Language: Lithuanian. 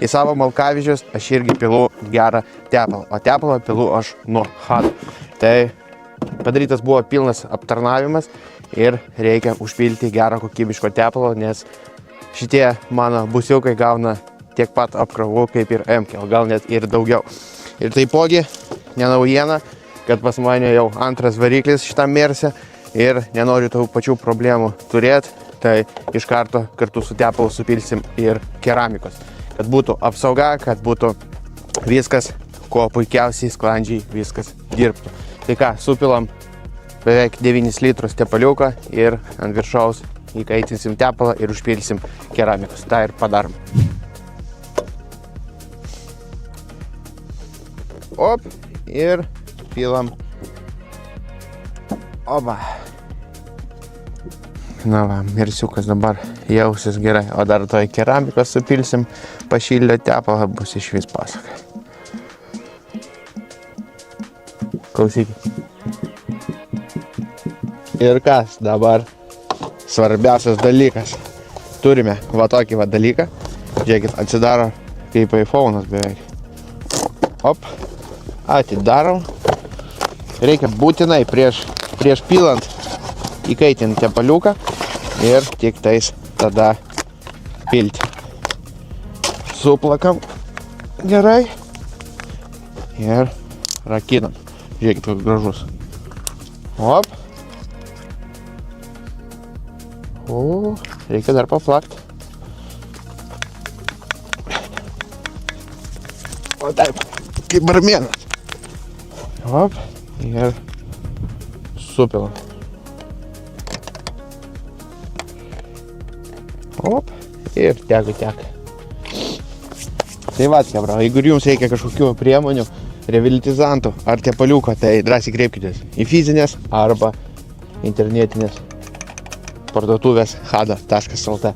į savo malkavižius aš irgi pilu gerą tepalą, o tepalą pilu aš nuo Hado. Tai padarytas buvo pilnas aptarnavimas ir reikia užpilti gerą kokybiško tepalo, nes šitie mano busiukai gauna tiek pat apkrovų kaip ir M-kel, gal net ir daugiau. Ir taipogi, nenaujiena, kad pas mane jau antras variklis šitam Merse ir nenoriu tų pačių problemų turėti, tai iš karto kartu su tepalu supilsim ir keramikos. Kad būtų apsauga, kad būtų viskas, kuo puikiausiai, sklandžiai viskas dirbtų. Tai ką, supilam beveik 9 litrus tepaliuką ir ant viršaus įkaitinsim tepalą ir užpilsim keramikos. Tai ir padarom. Op, ir pilam. Oba. Na va, Mersiukas dabar jausis gerai, o dar toj keramikos supilsim, pašildę tepalą, bus iš vis pasaka. Klausykit. Ir kas dabar svarbiausias dalykas. Turime va tokį va dalyką. Žiūrėkit, atsidaro kaip iPhone'as beveik. Op, atidarom. Reikia būtinai prieš pilant įkaitinti tepaliuką ir tik tais tada pilti. Suplakam gerai ir rakinam. Žiūrėkit, koks gražus. Op. O, reikia dar paplakti. O taip, kaip barmenas. Op, ir supilam. Op, ir teka. Tai va, kebra, jeigu jums reikia kažkokių priemonių, revitalizantų ar tepaliuko, tai drąsiai kreipkitės į fizinės arba internetinės parduotuvės hada.lt.